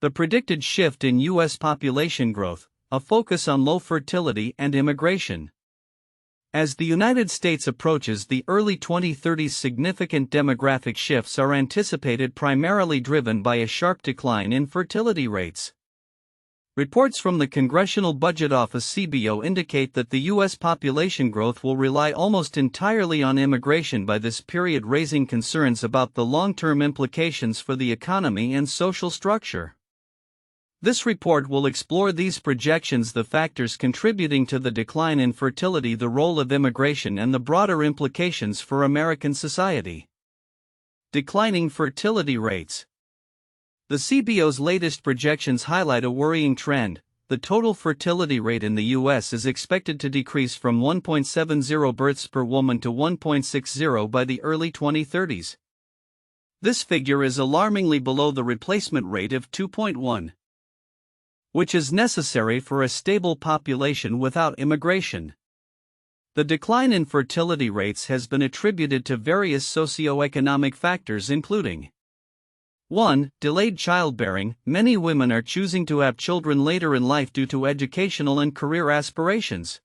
The predicted shift in U.S. population growth, a focus on low fertility and immigration. As the United States approaches the early 2030s, significant demographic shifts are anticipated, primarily driven by a sharp decline in fertility rates. Reports from the Congressional Budget Office (CBO) indicate that the U.S. population growth will rely almost entirely on immigration by this period, raising concerns about the long-term implications for the economy and social structure. This report will explore these projections, the factors contributing to the decline in fertility, the role of immigration, and the broader implications for American society. Declining fertility rates. The CBO's latest projections highlight a worrying trend. The total fertility rate in the U.S. is expected to decrease from 1.70 births per woman to 1.60 by the early 2030s. This figure is alarmingly below the replacement rate of 2.1. which is necessary for a stable population without immigration. The decline in fertility rates has been attributed to various socioeconomic factors, including 1. Delayed childbearing. Many women are choosing to have children later in life due to educational and career aspirations.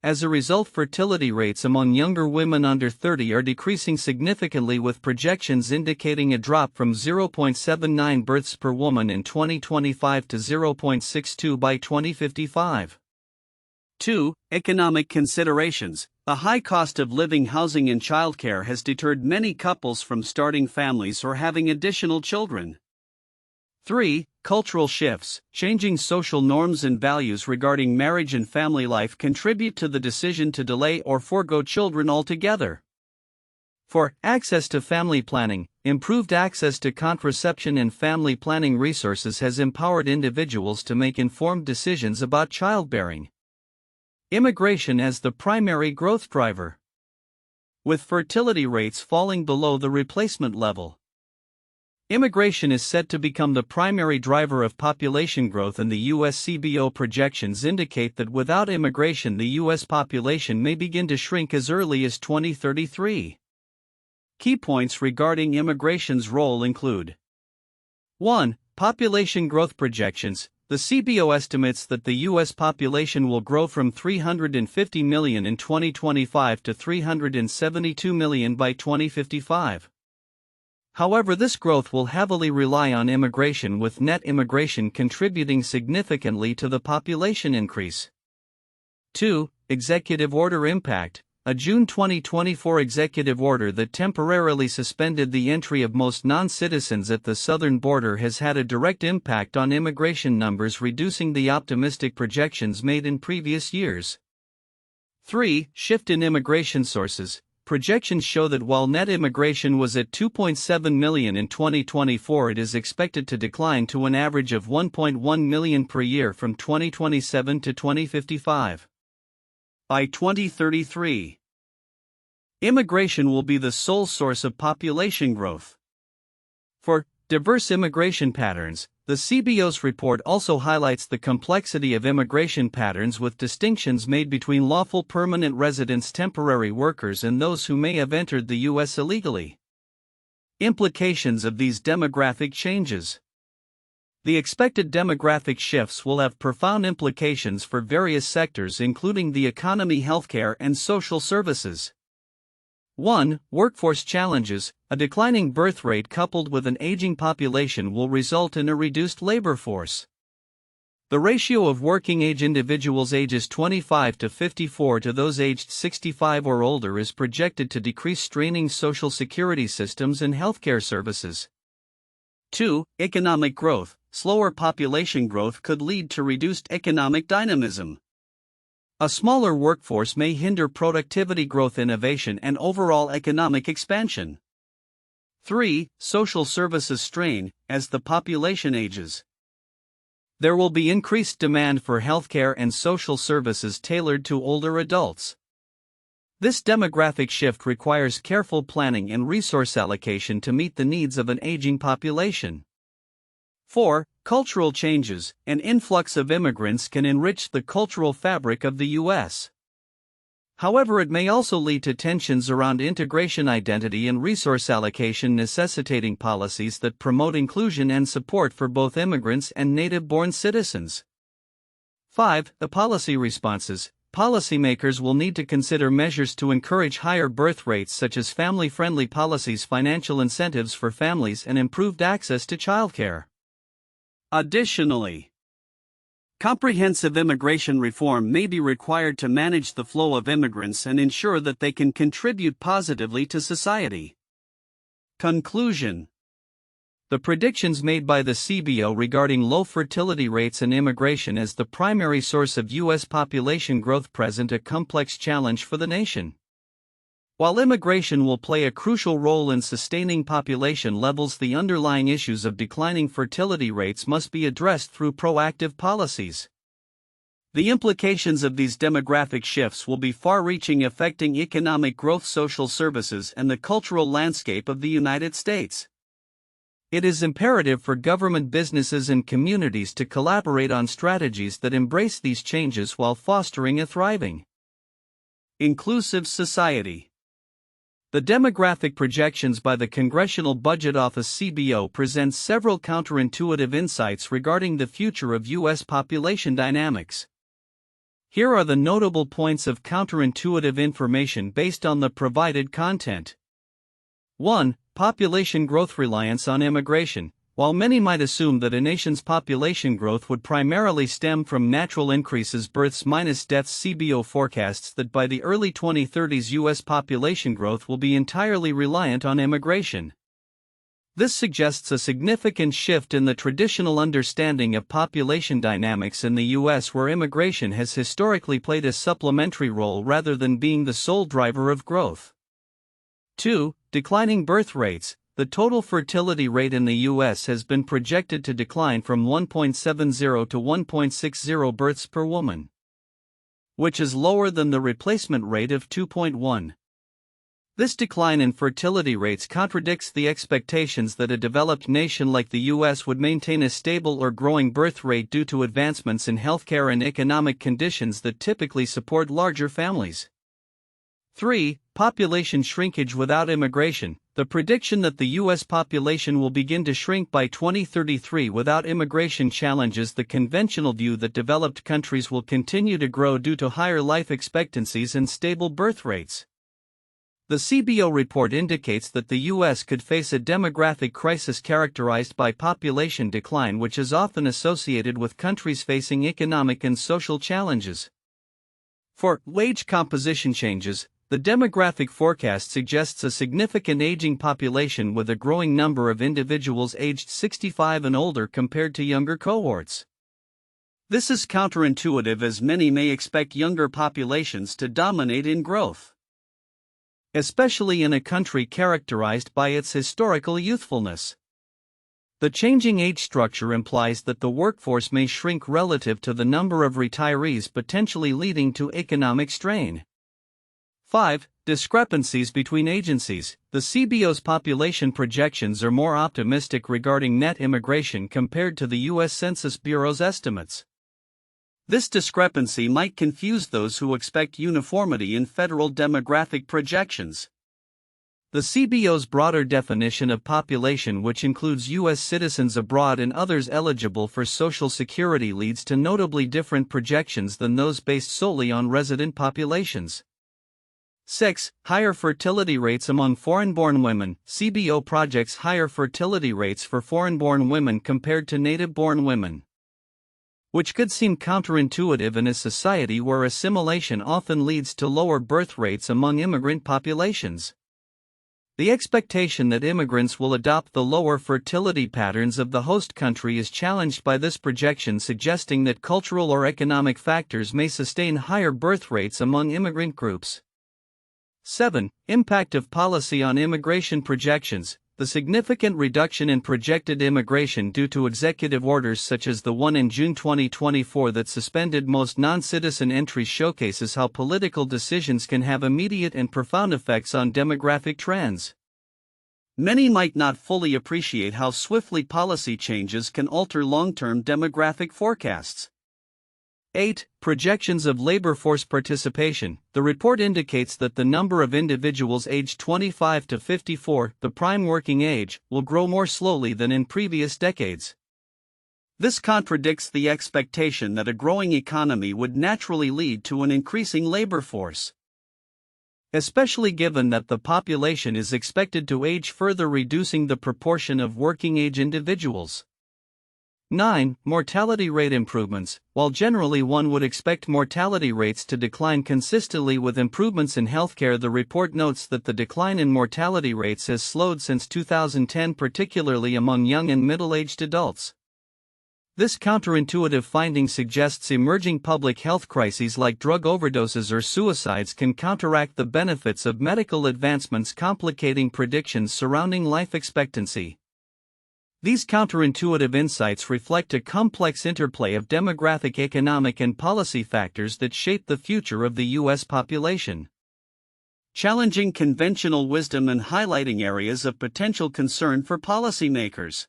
As a result, fertility rates among younger women under 30 are decreasing significantly, with projections indicating a drop from 0.79 births per woman in 2025 to 0.62 by 2055. 2. Economic considerations. The high cost of living, housing, and childcare has deterred many couples from starting families or having additional children. 3. Cultural shifts. Changing social norms and values regarding marriage and family life contribute to the decision to delay or forego children altogether. 4. Access to family planning. Improved access to contraception and family planning resources has empowered individuals to make informed decisions about childbearing. Immigration as the primary growth driver. With fertility rates falling below the replacement level, immigration is set to become the primary driver of population growth, and the U.S. CBO projections indicate that without immigration, the U.S. population may begin to shrink as early as 2033. Key points regarding immigration's role include: 1. Population growth projections. The CBO estimates that the U.S. population will grow from 350 million in 2025 to 372 million by 2055. However, this growth will heavily rely on immigration, with net immigration contributing significantly to the population increase. 2. Executive order impact. A June 2024 executive order that temporarily suspended the entry of most non-citizens at the southern border has had a direct impact on immigration numbers, reducing the optimistic projections made in previous years. 3. Shift in immigration sources. Projections show that while net immigration was at 2.7 million in 2024, it is expected to decline to an average of 1.1 million per year from 2027 to 2055. By 2033, immigration will be the sole source of population growth. For diverse immigration patterns, the CBO's report also highlights the complexity of immigration patterns, with distinctions made between lawful permanent residents, temporary workers, and those who may have entered the U.S. illegally. Implications of these demographic changes. The expected demographic shifts will have profound implications for various sectors, including the economy, healthcare, and social services. 1. Workforce challenges. A declining birth rate coupled with an aging population will result in a reduced labor force. The ratio of working-age individuals ages 25 to 54 to those aged 65 or older is projected to decrease, straining social security systems and healthcare services. 2. Economic growth. Slower population growth could lead to reduced economic dynamism. A smaller workforce may hinder productivity growth, innovation, and overall economic expansion. 3. Social services strain. As the population ages, there will be increased demand for healthcare and social services tailored to older adults. This demographic shift requires careful planning and resource allocation to meet the needs of an aging population. 4. Cultural changes. An influx of immigrants can enrich the cultural fabric of the U.S. However, it may also lead to tensions around integration identity and resource allocation, necessitating policies that promote inclusion and support for both immigrants and native-born citizens. 5. The policy responses. Policymakers will need to consider measures to encourage higher birth rates, such as family-friendly policies, financial incentives for families, and improved access to childcare. Additionally, comprehensive immigration reform may be required to manage the flow of immigrants and ensure that they can contribute positively to society. Conclusion. The predictions made by the CBO regarding low fertility rates and immigration as the primary source of U.S. population growth present a complex challenge for the nation. While immigration will play a crucial role in sustaining population levels, the underlying issues of declining fertility rates must be addressed through proactive policies. The implications of these demographic shifts will be far-reaching, affecting economic growth, social services, and the cultural landscape of the United States. It is imperative for government, businesses, and communities to collaborate on strategies that embrace these changes while fostering a thriving, inclusive society. The demographic projections by the Congressional Budget Office (CBO) present several counterintuitive insights regarding the future of U.S. population dynamics. Here are the notable points of counterintuitive information based on the provided content. 1. Population growth reliance on immigration. While many might assume that a nation's population growth would primarily stem from natural increases, births minus deaths, CBO forecasts that by the early 2030s U.S. population growth will be entirely reliant on immigration. This suggests a significant shift in the traditional understanding of population dynamics in the U.S., where immigration has historically played a supplementary role rather than being the sole driver of growth. 2. Declining birth rates. The total fertility rate in the U.S. has been projected to decline from 1.70 to 1.60 births per woman, which is lower than the replacement rate of 2.1. This decline in fertility rates contradicts the expectations that a developed nation like the U.S. would maintain a stable or growing birth rate due to advancements in healthcare and economic conditions that typically support larger families. 3. Population shrinkage without immigration. The prediction that the U.S. population will begin to shrink by 2033 without immigration challenges the conventional view that developed countries will continue to grow due to higher life expectancies and stable birth rates. The CBO report indicates that the U.S. could face a demographic crisis characterized by population decline, which is often associated with countries facing economic and social challenges. 4. Wage composition changes. The demographic forecast suggests a significant aging population with a growing number of individuals aged 65 and older compared to younger cohorts. This is counterintuitive, as many may expect younger populations to dominate in growth, especially in a country characterized by its historical youthfulness. The changing age structure implies that the workforce may shrink relative to the number of retirees, potentially leading to economic strain. 5. Discrepancies between agencies. The CBO's population projections are more optimistic regarding net immigration compared to the U.S. Census Bureau's estimates. This discrepancy might confuse those who expect uniformity in federal demographic projections. The CBO's broader definition of population, which includes U.S. citizens abroad and others eligible for Social Security, leads to notably different projections than those based solely on resident populations. 6. Higher fertility rates among foreign-born women. CBO projects higher fertility rates for foreign-born women compared to native-born women, which could seem counterintuitive in a society where assimilation often leads to lower birth rates among immigrant populations. The expectation that immigrants will adopt the lower fertility patterns of the host country is challenged by this projection, suggesting that cultural or economic factors may sustain higher birth rates among immigrant groups. 7. Impact of policy on immigration projections. The significant reduction in projected immigration due to executive orders such as the one in June 2024 that suspended most non-citizen entries showcases how political decisions can have immediate and profound effects on demographic trends. Many might not fully appreciate how swiftly policy changes can alter long-term demographic forecasts. 8. Projections of labor force participation. The report indicates that the number of individuals aged 25 to 54, the prime working age, will grow more slowly than in previous decades. This contradicts the expectation that a growing economy would naturally lead to an increasing labor force, especially given that the population is expected to age further, reducing the proportion of working-age individuals. 9. Mortality rate improvements. While generally one would expect mortality rates to decline consistently with improvements in healthcare, the report notes that the decline in mortality rates has slowed since 2010, particularly among young and middle-aged adults. This counterintuitive finding suggests emerging public health crises like drug overdoses or suicides can counteract the benefits of medical advancements, complicating predictions surrounding life expectancy. These counterintuitive insights reflect a complex interplay of demographic, economic, and policy factors that shape the future of the U.S. population, challenging conventional wisdom and highlighting areas of potential concern for policymakers.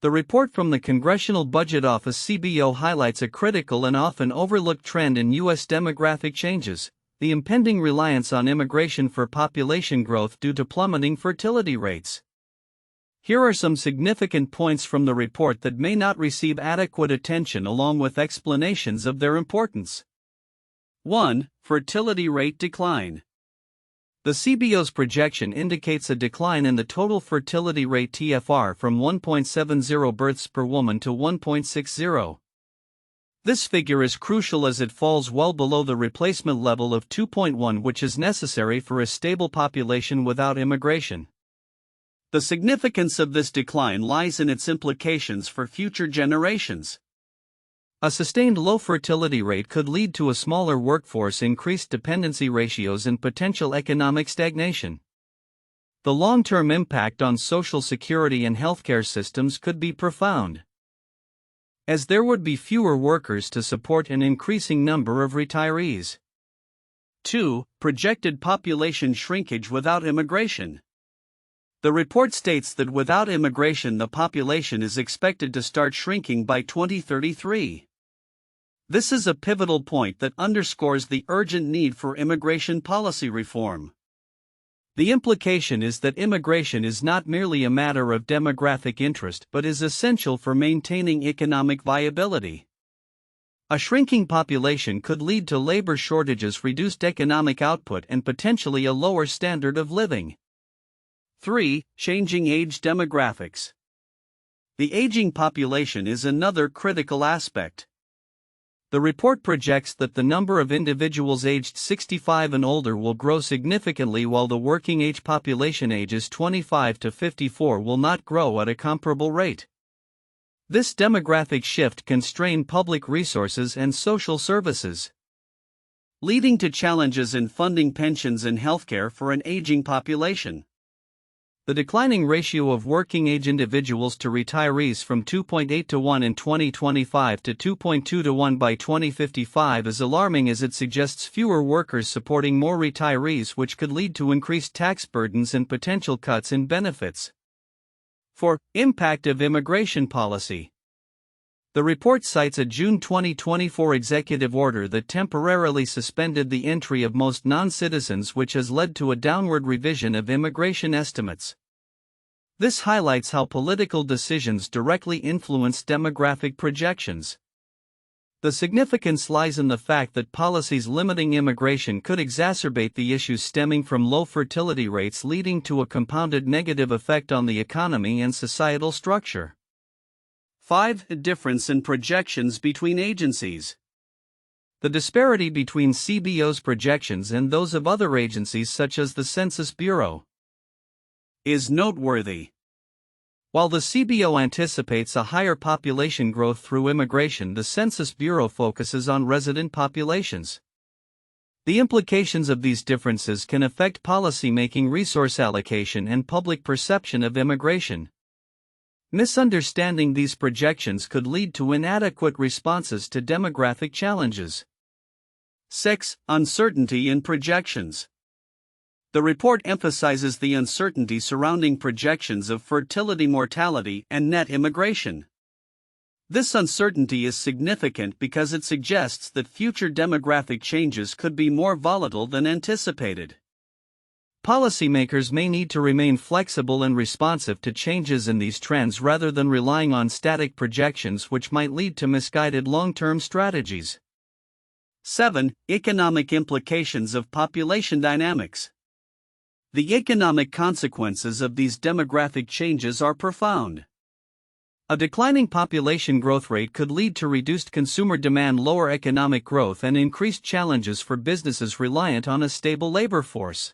The report from the Congressional Budget Office (CBO) highlights a critical and often overlooked trend in U.S. demographic changes: the impending reliance on immigration for population growth due to plummeting fertility rates. Here are some significant points from the report that may not receive adequate attention, along with explanations of their importance. 1. Fertility rate decline. The CBO's projection indicates a decline in the total fertility rate (TFR) from 1.70 births per woman to 1.60. This figure is crucial as it falls well below the replacement level of 2.1, which is necessary for a stable population without immigration. The significance of this decline lies in its implications for future generations. A sustained low fertility rate could lead to a smaller workforce, increased dependency ratios, and potential economic stagnation. The long-term impact on Social Security and healthcare systems could be profound, as there would be fewer workers to support an increasing number of retirees. 2. Projected population shrinkage without immigration. The report states that without immigration, the population is expected to start shrinking by 2033. This is a pivotal point that underscores the urgent need for immigration policy reform. The implication is that immigration is not merely a matter of demographic interest but is essential for maintaining economic viability. A shrinking population could lead to labor shortages, reduced economic output, and potentially a lower standard of living. 3. Changing age demographics. The aging population is another critical aspect. The report projects that the number of individuals aged 65 and older will grow significantly, while the working age population ages 25 to 54 will not grow at a comparable rate. This demographic shift can strain public resources and social services, leading to challenges in funding pensions and healthcare for an aging population. The declining ratio of working-age individuals to retirees from 2.8 to 1 in 2025 to 2.2 to 1 by 2055 is alarming, as it suggests fewer workers supporting more retirees, which could lead to increased tax burdens and potential cuts in benefits. 4. Impact of immigration policy. The report cites a June 2024 executive order that temporarily suspended the entry of most non-citizens, which has led to a downward revision of immigration estimates. This highlights how political decisions directly influence demographic projections. The significance lies in the fact that policies limiting immigration could exacerbate the issues stemming from low fertility rates, leading to a compounded negative effect on the economy and societal structure. 5. Difference in projections between agencies. The disparity between CBO's projections and those of other agencies, such as the Census Bureau, is noteworthy. While the CBO anticipates a higher population growth through immigration, the Census Bureau focuses on resident populations. The implications of these differences can affect policymaking, resource allocation, and public perception of immigration. Misunderstanding these projections could lead to inadequate responses to demographic challenges. 6. Uncertainty in projections. The report emphasizes the uncertainty surrounding projections of fertility, mortality, and net immigration. This uncertainty is significant because it suggests that future demographic changes could be more volatile than anticipated. Policymakers may need to remain flexible and responsive to changes in these trends rather than relying on static projections, which might lead to misguided long-term strategies. 7. Economic implications of population dynamics. The economic consequences of these demographic changes are profound. A declining population growth rate could lead to reduced consumer demand, lower economic growth, and increased challenges for businesses reliant on a stable labor force.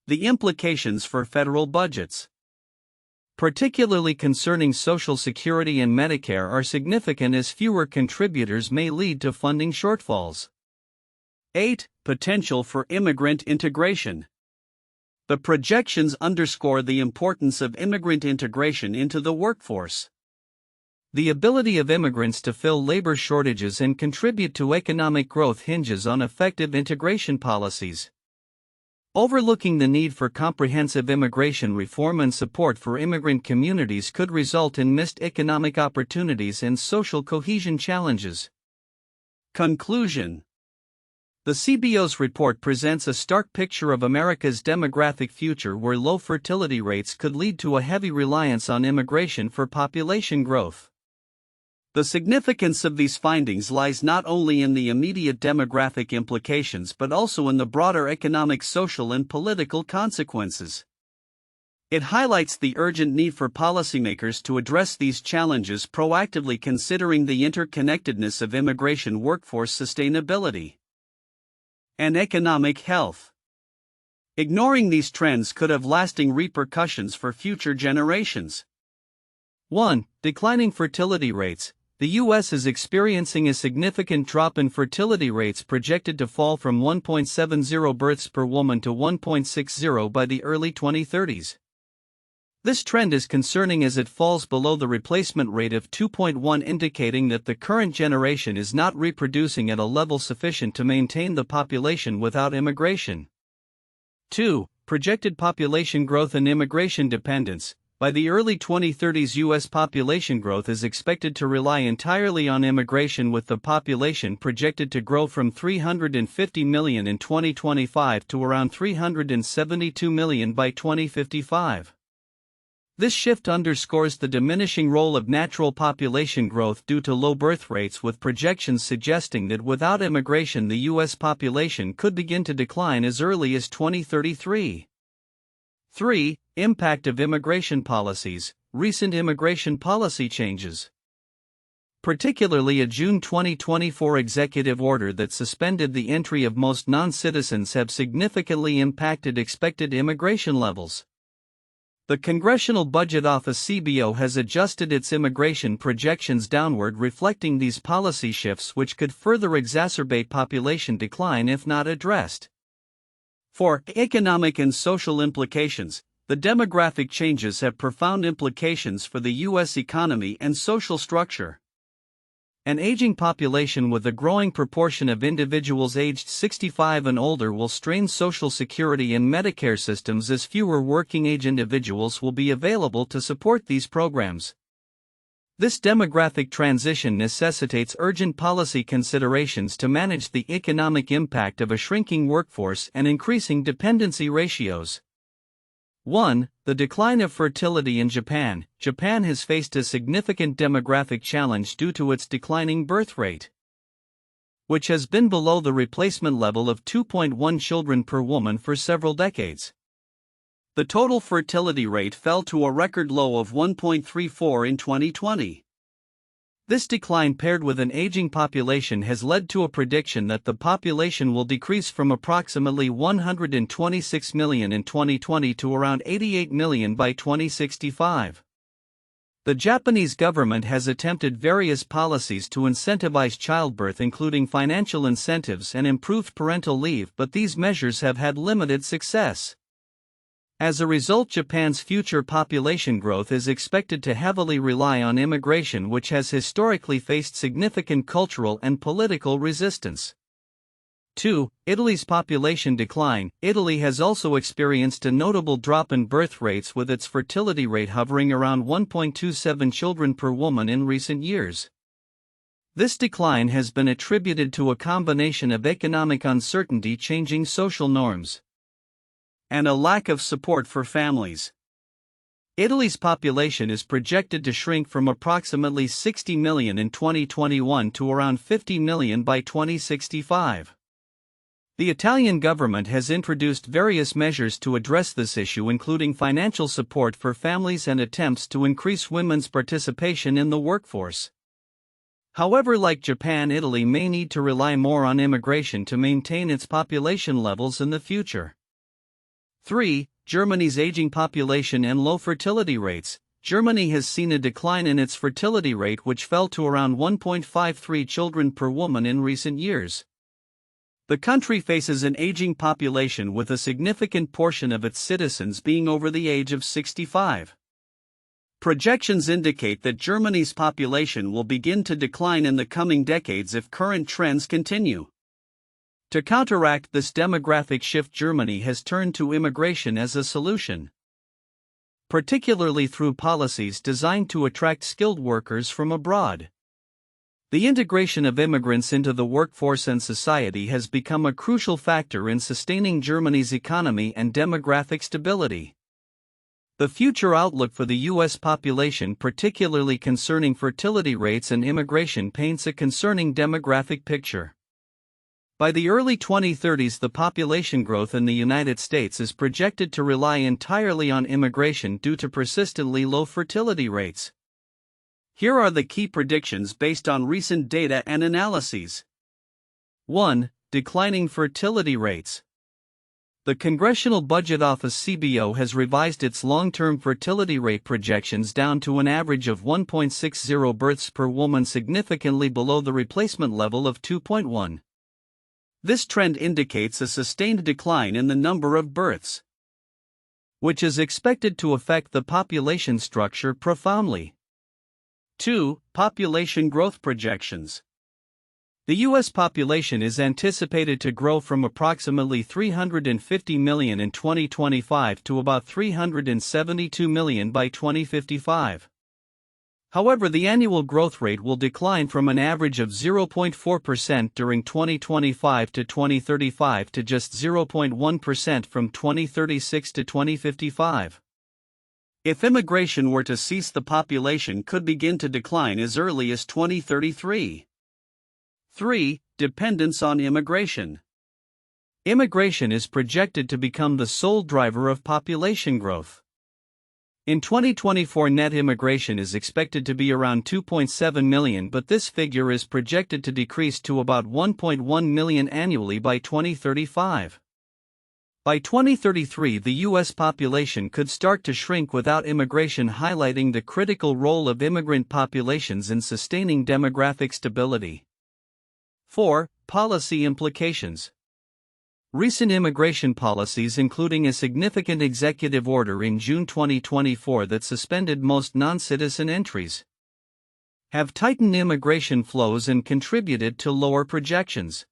The implications for federal budgets, particularly concerning Social Security and Medicare, are significant, as fewer contributors may lead to funding shortfalls. 8. Potential for immigrant integration. The projections underscore the importance of immigrant integration into the workforce. The ability of immigrants to fill labor shortages and contribute to economic growth hinges on effective integration policies. Overlooking the need for comprehensive immigration reform and support for immigrant communities could result in missed economic opportunities and social cohesion challenges. Conclusion. The CBO's report presents a stark picture of America's demographic future, where low fertility rates could lead to a heavy reliance on immigration for population growth. The significance of these findings lies not only in the immediate demographic implications but also in the broader economic, social, and political consequences. It highlights the urgent need for policymakers to address these challenges proactively, considering the interconnectedness of immigration, workforce sustainability, and economic health. Ignoring these trends could have lasting repercussions for future generations. 1. Declining fertility rates. The U.S. is experiencing a significant drop in fertility rates, projected to fall from 1.70 births per woman to 1.60 by the early 2030s. This trend is concerning as it falls below the replacement rate of 2.1, indicating that the current generation is not reproducing at a level sufficient to maintain the population without immigration. 2. Projected population growth and immigration dependence. By the early 2030s, U.S. population growth is expected to rely entirely on immigration, with the population projected to grow from 350 million in 2025 to around 372 million by 2055. This shift underscores the diminishing role of natural population growth due to low birth rates, with projections suggesting that without immigration the U.S. population could begin to decline as early as 2033. 3. Impact of immigration policies. Recent immigration policy changes, particularly a June 2024 executive order that suspended the entry of most non-citizens, have significantly impacted expected immigration levels. The Congressional Budget Office (CBO) has adjusted its immigration projections downward, reflecting these policy shifts, which could further exacerbate population decline if not addressed. 4. Economic and social implications. The demographic changes have profound implications for the U.S. economy and social structure. An aging population with a growing proportion of individuals aged 65 and older will strain Social Security and Medicare systems, as fewer working-age individuals will be available to support these programs. This demographic transition necessitates urgent policy considerations to manage the economic impact of a shrinking workforce and increasing dependency ratios. 1. The decline of fertility in Japan. Japan has faced a significant demographic challenge due to its declining birth rate, which has been below the replacement level of 2.1 children per woman for several decades. The total fertility rate fell to a record low of 1.34 in 2020. This decline, paired with an aging population, has led to a prediction that the population will decrease from approximately 126 million in 2020 to around 88 million by 2065. The Japanese government has attempted various policies to incentivize childbirth, including financial incentives and improved parental leave, but these measures have had limited success. As a result, Japan's future population growth is expected to heavily rely on immigration, which has historically faced significant cultural and political resistance. 2. Italy's population decline. Italy has also experienced a notable drop in birth rates, with its fertility rate hovering around 1.27 children per woman in recent years. This decline has been attributed to a combination of economic uncertainty, changing social norms, and a lack of support for families. Italy's population is projected to shrink from approximately 60 million in 2021 to around 50 million by 2065. The Italian government has introduced various measures to address this issue, including financial support for families and attempts to increase women's participation in the workforce. However, like Japan, Italy may need to rely more on immigration to maintain its population levels in the future. 3. Germany's aging population and low fertility rates. Germany has seen a decline in its fertility rate, which fell to around 1.53 children per woman in recent years. The country faces an aging population, with a significant portion of its citizens being over the age of 65. Projections indicate that Germany's population will begin to decline in the coming decades if current trends continue. To counteract this demographic shift, Germany has turned to immigration as a solution, particularly through policies designed to attract skilled workers from abroad. The integration of immigrants into the workforce and society has become a crucial factor in sustaining Germany's economy and demographic stability. The future outlook for the U.S. population, particularly concerning fertility rates and immigration, paints a concerning demographic picture. By the early 2030s, the population growth in the United States is projected to rely entirely on immigration due to persistently low fertility rates. Here are the key predictions based on recent data and analyses. 1. Declining fertility rates. The Congressional Budget Office (CBO) has revised its long-term fertility rate projections down to an average of 1.60 births per woman, significantly below the replacement level of 2.1. This trend indicates a sustained decline in the number of births, which is expected to affect the population structure profoundly. 2. Population growth projections. The U.S. population is anticipated to grow from approximately 350 million in 2025 to about 372 million by 2055. However, the annual growth rate will decline from an average of 0.4% during 2025 to 2035 to just 0.1% from 2036 to 2055. If immigration were to cease, the population could begin to decline as early as 2033. 3. Dependence on immigration. Immigration is projected to become the sole driver of population growth. In 2024, net immigration is expected to be around 2.7 million, but this figure is projected to decrease to about 1.1 million annually by 2035. By 2033, the U.S. population could start to shrink without immigration, highlighting the critical role of immigrant populations in sustaining demographic stability. 4. Policy implications. Recent immigration policies, including a significant executive order in June 2024 that suspended most non-citizen entries, have tightened immigration flows and contributed to lower projections.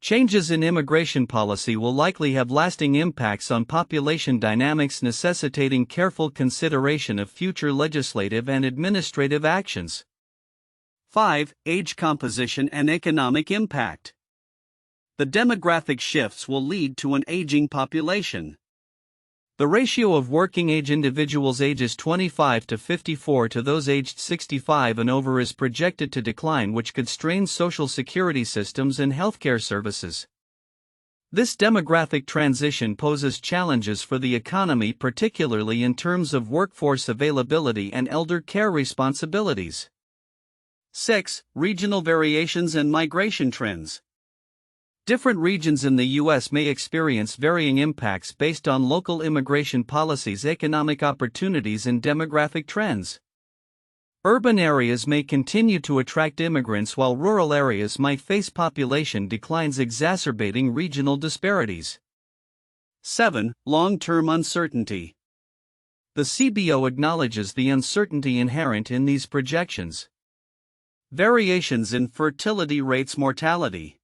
Changes in immigration policy will likely have lasting impacts on population dynamics, necessitating careful consideration of future legislative and administrative actions. 5. Age composition and economic impact. The demographic shifts will lead to an aging population. The ratio of working-age individuals ages 25 to 54 to those aged 65 and over is projected to decline, which could strain social security systems and healthcare services. This demographic transition poses challenges for the economy, particularly in terms of workforce availability and elder care responsibilities. 6. Regional variations and migration trends. Different regions in the U.S. may experience varying impacts based on local immigration policies, economic opportunities, and demographic trends. Urban areas may continue to attract immigrants, while rural areas might face population declines, exacerbating regional disparities. 7. Long-term uncertainty. The CBO acknowledges the uncertainty inherent in these projections. Variations in fertility rates, mortality,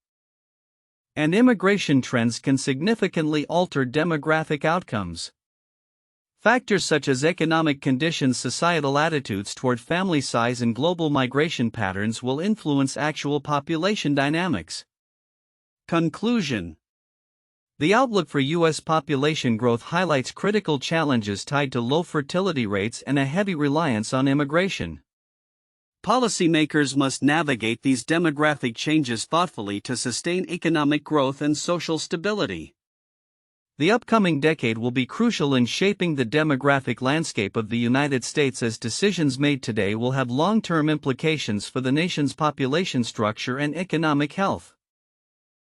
And immigration trends can significantly alter demographic outcomes. Factors such as economic conditions, societal attitudes toward family size, and global migration patterns will influence actual population dynamics. Conclusion: the outlook for U.S. population growth highlights critical challenges tied to low fertility rates and a heavy reliance on immigration. Policymakers must navigate these demographic changes thoughtfully to sustain economic growth and social stability. The upcoming decade will be crucial in shaping the demographic landscape of the United States, as decisions made today will have long-term implications for the nation's population structure and economic health.